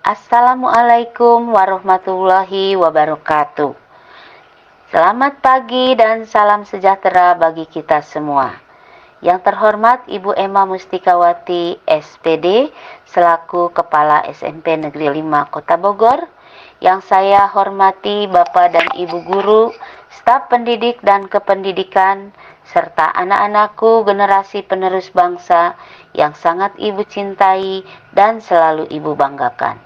Assalamualaikum warahmatullahi wabarakatuh. Selamat pagi dan salam sejahtera bagi kita semua. Yang terhormat Ibu Emma Mustikawati, SPD, selaku Kepala SMP Negeri 5 Kota Bogor. Yang saya hormati Bapak dan Ibu Guru, staf pendidik dan kependidikan, serta anak-anakku generasi penerus bangsa yang sangat Ibu cintai dan selalu Ibu banggakan.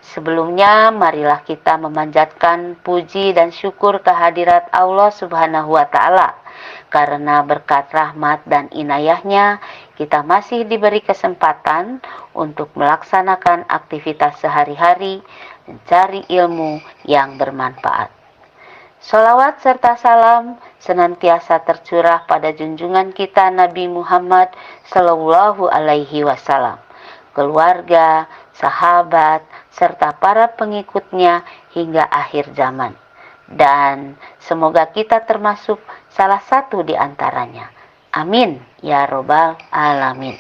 Sebelumnya, marilah kita memanjatkan puji dan syukur kehadirat Allah Subhanahu wa Ta'ala. Karena berkat rahmat dan inayahnya, kita masih diberi kesempatan untuk melaksanakan aktivitas sehari-hari, mencari ilmu yang bermanfaat. Sholawat serta salam senantiasa tercurah pada junjungan kita Nabi Muhammad Sallallahu Alaihi Wasallam, keluarga, sahabat, serta para pengikutnya hingga akhir zaman. Dan semoga kita termasuk salah satu di antaranya. Amin ya robbal alamin.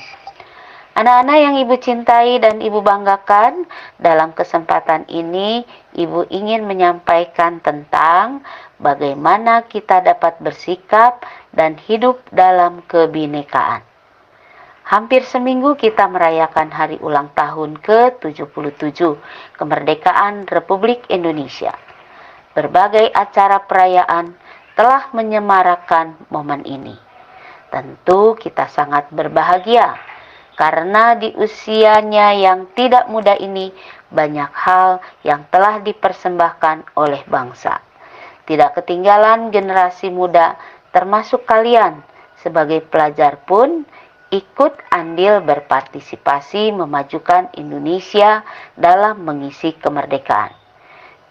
Anak-anak yang Ibu cintai dan Ibu banggakan, dalam kesempatan ini Ibu ingin menyampaikan tentang bagaimana kita dapat bersikap dan hidup dalam kebinekaan. Hampir seminggu kita merayakan hari ulang tahun ke-77 kemerdekaan Republik Indonesia. Berbagai acara perayaan telah menyemarakan momen ini. Tentu kita sangat berbahagia karena di usianya yang tidak muda ini banyak hal yang telah dipersembahkan oleh bangsa. Tidak ketinggalan generasi muda termasuk kalian sebagai pelajar pun ikut andil berpartisipasi memajukan Indonesia dalam mengisi kemerdekaan.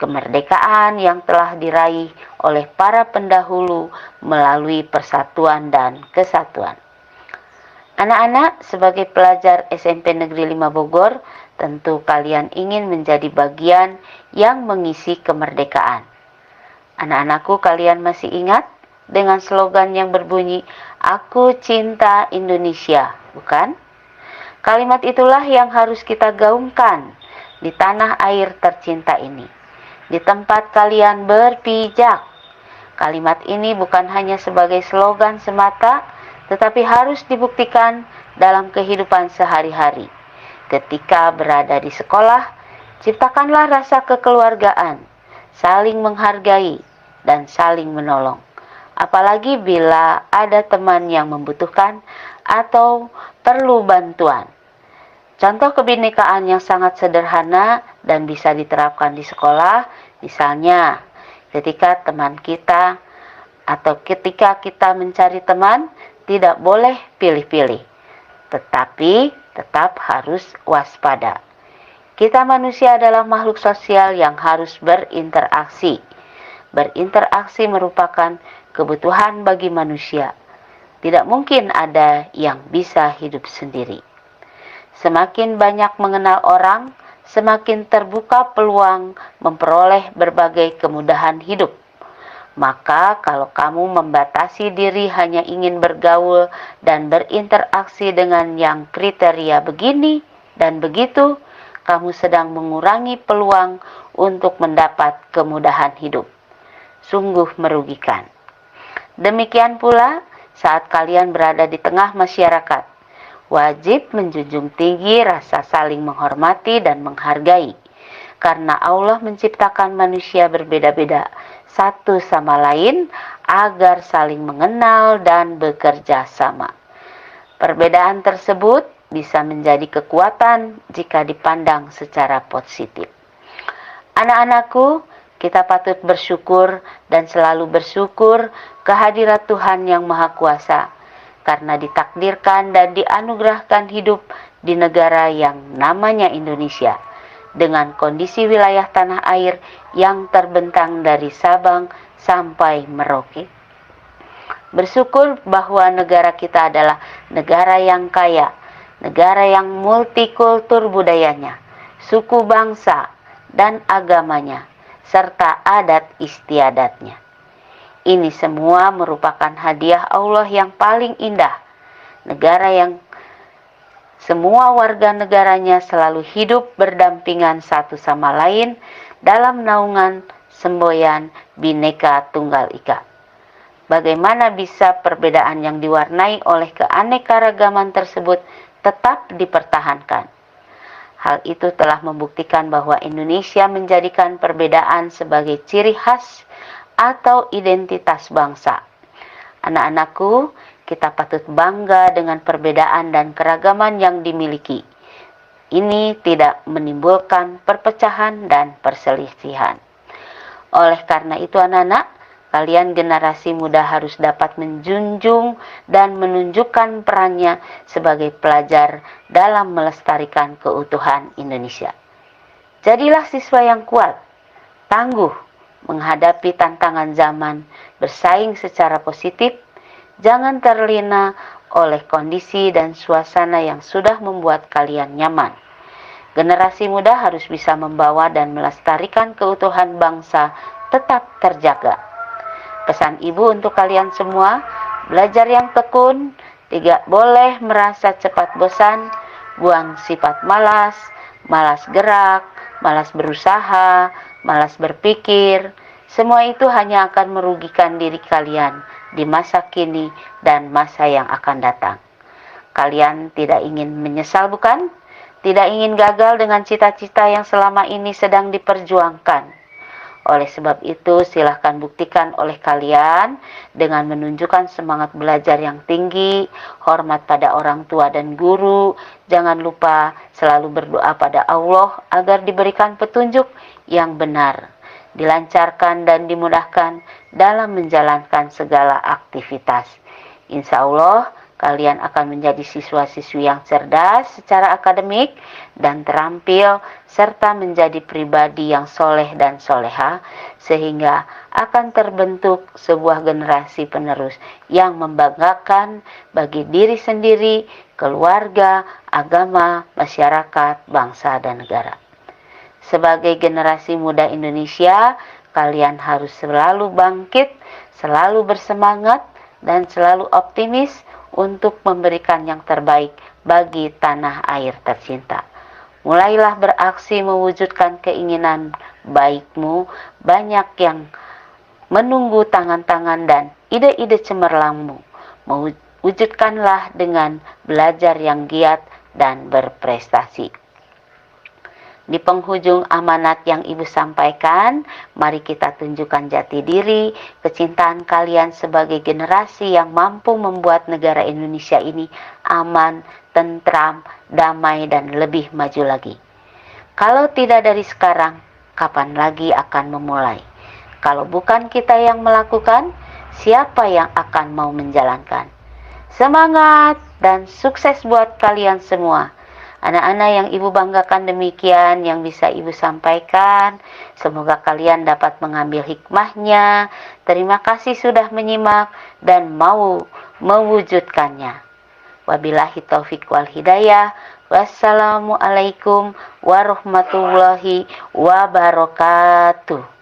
Kemerdekaan yang telah diraih oleh para pendahulu melalui persatuan dan kesatuan. Anak-anak, sebagai pelajar SMP Negeri 5 Bogor, tentu kalian ingin menjadi bagian yang mengisi kemerdekaan. Anak-anakku, kalian masih ingat dengan slogan yang berbunyi, "Aku cinta Indonesia," bukan? Kalimat itulah yang harus kita gaungkan di tanah air tercinta ini, di tempat kalian berpijak. Kalimat ini bukan hanya sebagai slogan semata, tetapi harus dibuktikan dalam kehidupan sehari-hari. Ketika berada di sekolah, ciptakanlah rasa kekeluargaan, saling menghargai, dan saling menolong. Apalagi bila ada teman yang membutuhkan atau perlu bantuan. Contoh kebinekaan yang sangat sederhana dan bisa diterapkan di sekolah, misalnya ketika teman kita atau ketika kita mencari teman, tidak boleh pilih-pilih, tetapi tetap harus waspada. Kita manusia adalah makhluk sosial yang harus berinteraksi. Berinteraksi merupakan kebutuhan bagi manusia. Tidak mungkin ada yang bisa hidup sendiri. Semakin banyak mengenal orang, semakin terbuka peluang memperoleh berbagai kemudahan hidup. Maka kalau kamu membatasi diri hanya ingin bergaul dan berinteraksi dengan yang kriteria begini dan begitu, kamu sedang mengurangi peluang untuk mendapat kemudahan hidup. Sungguh merugikan. Demikian pula saat kalian berada di tengah masyarakat, wajib menjunjung tinggi rasa saling menghormati dan menghargai. Karena Allah menciptakan manusia berbeda-beda satu sama lain agar saling mengenal dan bekerja sama. Perbedaan tersebut bisa menjadi kekuatan jika dipandang secara positif. Anak-anakku, kita patut bersyukur dan selalu bersyukur kehadirat Tuhan yang Maha Kuasa, karena ditakdirkan dan dianugerahkan hidup di negara yang namanya Indonesia, dengan kondisi wilayah tanah air yang terbentang dari Sabang sampai Merauke. Bersyukur bahwa negara kita adalah negara yang kaya, negara yang multikultur budayanya, suku bangsa, dan agamanya, serta adat istiadatnya. Ini semua merupakan hadiah Allah yang paling indah. Negara yang semua warga negaranya selalu hidup berdampingan satu sama lain dalam naungan semboyan Bhinneka Tunggal Ika. Bagaimana bisa perbedaan yang diwarnai oleh keanekaragaman tersebut tetap dipertahankan? Hal itu telah membuktikan bahwa Indonesia menjadikan perbedaan sebagai ciri khas atau identitas bangsa. Anak-anakku, kita patut bangga dengan perbedaan dan keragaman yang dimiliki. Ini tidak menimbulkan perpecahan dan perselisihan. Oleh karena itu anak-anak, kalian generasi muda harus dapat menjunjung dan menunjukkan perannya sebagai pelajar dalam melestarikan keutuhan Indonesia. Jadilah siswa yang kuat, tangguh, menghadapi tantangan zaman, bersaing secara positif, jangan terlena oleh kondisi dan suasana yang sudah membuat kalian nyaman. Generasi muda harus bisa membawa dan melestarikan keutuhan bangsa tetap terjaga. Pesan ibu untuk kalian semua, belajar yang tekun, tidak boleh merasa cepat bosan, buang sifat malas, malas gerak, malas berusaha, malas berpikir. Semua itu hanya akan merugikan diri kalian di masa kini dan masa yang akan datang. Kalian tidak ingin menyesal, bukan? Tidak ingin gagal dengan cita-cita yang selama ini sedang diperjuangkan. Oleh sebab itu, silahkan buktikan oleh kalian dengan menunjukkan semangat belajar yang tinggi, hormat pada orang tua dan guru. Jangan lupa selalu berdoa pada Allah agar diberikan petunjuk yang benar, dilancarkan dan dimudahkan dalam menjalankan segala aktivitas. Insya Allah, kalian akan menjadi siswa-siswi yang cerdas secara akademik dan terampil, serta menjadi pribadi yang soleh dan soleha, sehingga akan terbentuk sebuah generasi penerus yang membanggakan bagi diri sendiri, keluarga, agama, masyarakat, bangsa, dan negara. Sebagai generasi muda Indonesia, kalian harus selalu bangkit, selalu bersemangat, dan selalu optimis untuk memberikan yang terbaik bagi tanah air tercinta. Mulailah beraksi mewujudkan keinginan baikmu. Banyak yang menunggu tangan-tangan dan ide-ide cemerlangmu. Mewujudkanlah dengan belajar yang giat dan berprestasi. Di penghujung amanat yang Ibu sampaikan, mari kita tunjukkan jati diri, kecintaan kalian sebagai generasi yang mampu membuat negara Indonesia ini aman, tentram, damai, dan lebih maju lagi. Kalau tidak dari sekarang, kapan lagi akan memulai? Kalau bukan kita yang melakukan, siapa yang akan mau menjalankan? Semangat dan sukses buat kalian semua. Anak-anak yang Ibu banggakan, demikian yang bisa Ibu sampaikan. Semoga kalian dapat mengambil hikmahnya. Terima kasih sudah menyimak dan mau mewujudkannya. Wabillahi taufik wal hidayah. Wassalamualaikum warahmatullahi wabarakatuh.